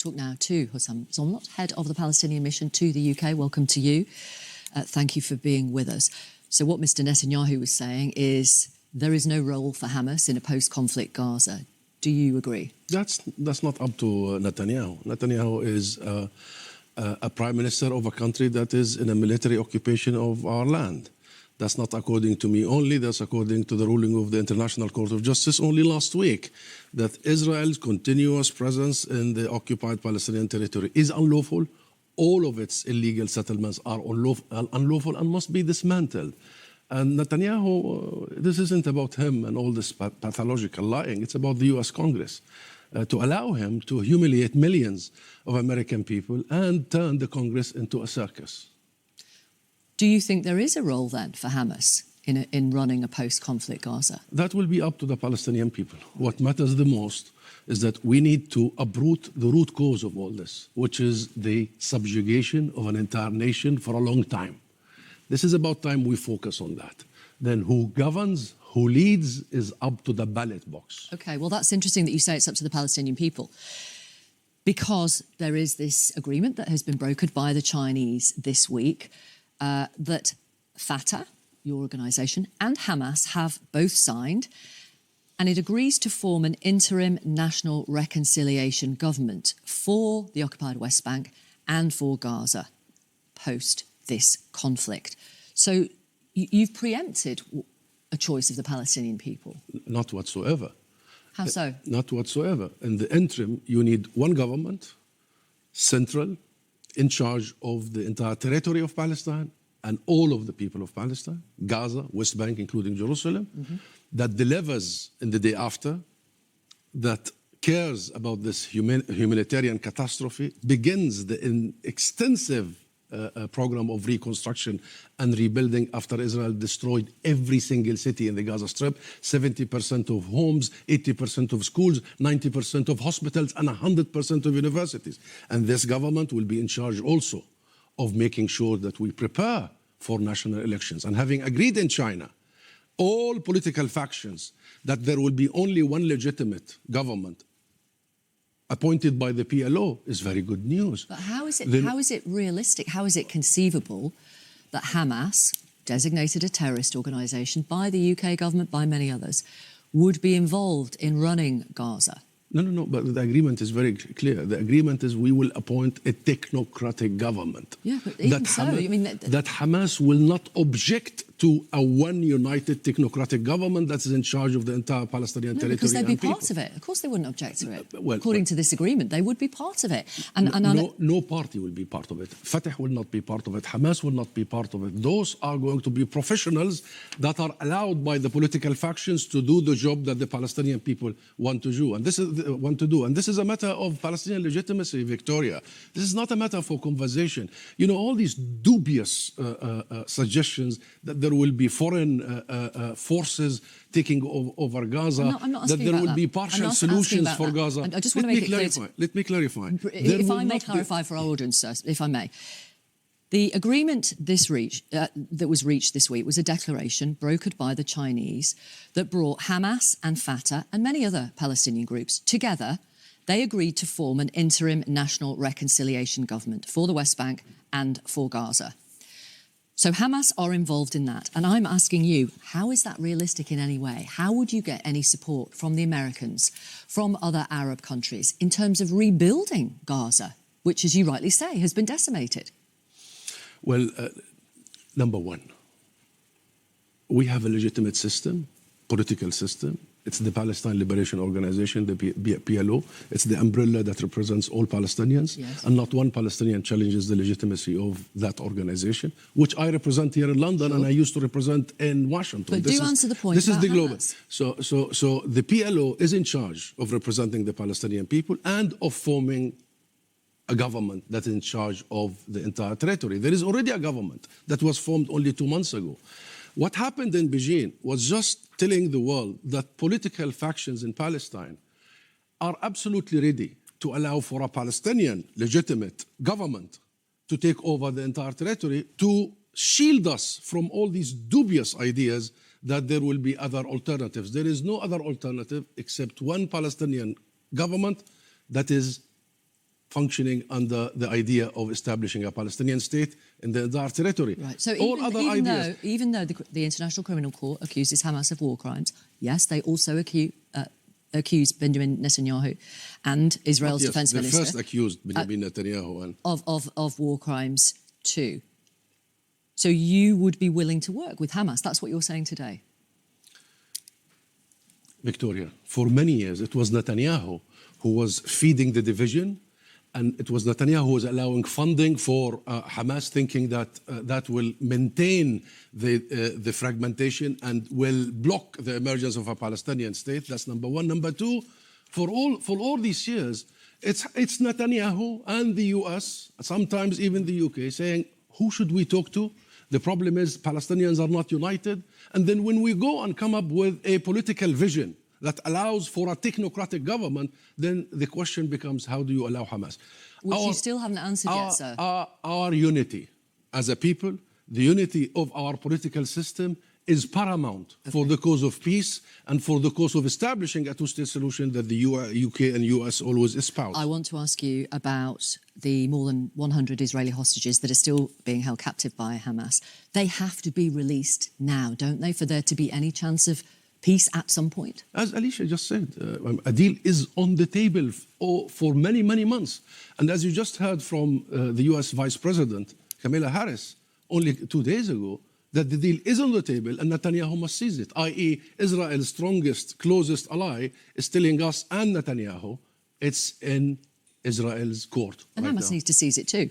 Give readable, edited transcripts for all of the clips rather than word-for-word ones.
Talk now to Husam Zomlot, head of the Palestinian mission to the UK. Welcome to you. Thank you for being with us. So what Mr. Netanyahu was saying is there is no role for Hamas in a post-conflict Gaza. Do you agree? That's not up to Netanyahu. Netanyahu is a prime minister of a country that is in a military occupation of our land. That's not according to me only, that's according to the ruling of the International Court of Justice only last week, that Israel's continuous presence in the occupied Palestinian territory is unlawful. All of its illegal settlements are unlawful and must be dismantled. And Netanyahu, this isn't about him and all this pathological lying, it's about the US Congress. To allow him to humiliate millions of American people and turn the Congress into a circus. Do you think there is a role then for Hamas in running a post-conflict Gaza? That will be up to the Palestinian people. What matters the most is that we need to uproot the root cause of all this, which is the subjugation of an entire nation for a long time. This is about time we focus on that. Then who governs, who leads is up to the ballot box. OK, well, that's interesting that you say it's up to the Palestinian people, because there is this agreement that has been brokered by the Chinese this week that Fatah, your organisation, and Hamas have both signed, and it agrees to form an interim national reconciliation government for the occupied West Bank and for Gaza post this conflict. So you've preempted a choice of the Palestinian people? Not whatsoever. How so? Not whatsoever. In the interim, you need one government, central, in charge of the entire territory of Palestine and all of the people of Palestine, Gaza, West Bank, including Jerusalem, that delivers in the day after, that cares about this humanitarian catastrophe, begins the extensive program of reconstruction and rebuilding after Israel destroyed every single city in the Gaza Strip, 70% of homes, 80% of schools, 90% of hospitals, and 100% of universities. And this government will be in charge also of making sure that we prepare for national elections. And having agreed in China, all political factions, that there will be only one legitimate government appointed by the PLO is very good news. But how is it realistic, how is it conceivable that Hamas, designated a terrorist organisation by the UK government, by many others, would be involved in running Gaza? No, but the agreement is very clear. The agreement is we will appoint a technocratic government. Yeah, but even so, I mean... That Hamas will not object to a one united technocratic government that is in charge of the entire Palestinian territory. Because they'd be people. part of it. Of course they wouldn't object to it. Well, according to this agreement, they would be part of it. No party will be part of it. Fatah will not be part of it. Hamas will not be part of it. Those are going to be professionals that are allowed by the political factions to do the job that the Palestinian people want to do. And this is a matter of Palestinian legitimacy, Victoria. This is not a matter for conversation. You know, all these dubious suggestions that there will be foreign forces taking over Gaza, that there will be partial solutions for Gaza. I just want to make it clear. Let me clarify. If I may clarify for our audience, sir, if I may. The agreement that was reached this week was a declaration brokered by the Chinese that brought Hamas and Fatah and many other Palestinian groups together. They agreed to form an interim national reconciliation government for the West Bank and for Gaza. So Hamas are involved in that. And I'm asking you, how is that realistic in any way? How would you get any support from the Americans, from other Arab countries, in terms of rebuilding Gaza, which, as you rightly say, has been decimated? Well, number one, we have a legitimate system, political system. It's the Palestine Liberation Organization, the PLO. It's the umbrella that represents all Palestinians. Yes. And not one Palestinian challenges the legitimacy of that organization, which I represent here in London, and I used to represent in Washington. But answer the point. This is the global. Hamas. So the PLO is in charge of representing the Palestinian people and of forming a government that is in charge of the entire territory. There is already a government that was formed only 2 months ago. What happened in Beijing was just telling the world that political factions in Palestine are absolutely ready to allow for a Palestinian legitimate government to take over the entire territory, to shield us from all these dubious ideas that there will be other alternatives. There is no other alternative except one Palestinian government that is functioning under the idea of establishing a Palestinian state in the entire territory. Right. So even though the International Criminal Court accuses Hamas of war crimes, yes, they also accuse Benjamin Netanyahu and Israel's defense minister. The first accused Benjamin Netanyahu of war crimes too. So you would be willing to work with Hamas? That's what you're saying today. Victoria, for many years it was Netanyahu who was feeding the division, and it was Netanyahu who was allowing funding for Hamas, thinking that that will maintain the fragmentation and will block the emergence of a Palestinian state. That's number one. Number two, for all these years, it's Netanyahu and the US, sometimes even the UK, saying, who should we talk to? The problem is Palestinians are not united. And then when we go and come up with a political vision that allows for a technocratic government, then the question becomes, how do you allow Hamas? Which you still haven't answered yet, sir. Our unity as a people, the unity of our political system is paramount for the cause of peace and for the cause of establishing a two-state solution that the UK and US always espouse. I want to ask you about the more than 100 Israeli hostages that are still being held captive by Hamas. They have to be released now, don't they, for there to be any chance of peace at some point? As Alicia just said, a deal is on the table for many, many months. And as you just heard from the US Vice President, Kamala Harris, only 2 days ago, that the deal is on the table and Netanyahu must seize it, i.e. Israel's strongest, closest ally is telling us and Netanyahu it's in Israel's court. And Hamas needs to seize it too.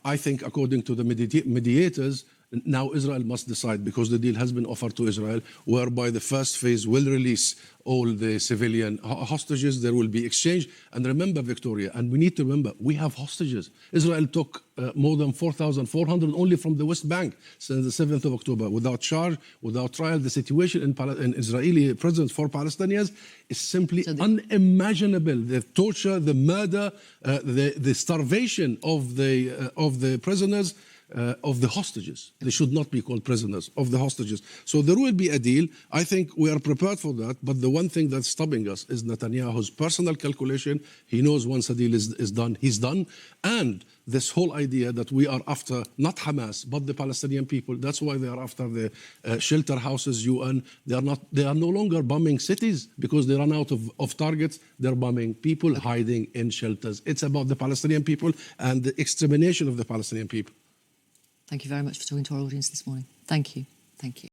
I think according to the mediators, now Israel must decide, because the deal has been offered to Israel, whereby the first phase will release all the civilian hostages. There will be exchange. And remember, Victoria, and we need to remember, we have hostages. Israel took more than 4,400 only from the West Bank since the 7th of October, without charge, without trial. The situation in Israeli prisons for Palestinians is simply unimaginable. The torture, the murder, the starvation of the prisoners, of the hostages. They should not be called prisoners, of the hostages. So there will be a deal. I think we are prepared for that. But the one thing that's stopping us is Netanyahu's personal calculation. He knows once a deal is done, he's done. And this whole idea that we are after not Hamas, but the Palestinian people. That's why they are after the shelter houses, UN. They are no longer bombing cities because they run out of targets. They're bombing people hiding in shelters. It's about the Palestinian people and the extermination of the Palestinian people. Thank you very much for talking to our audience this morning. Thank you. Thank you.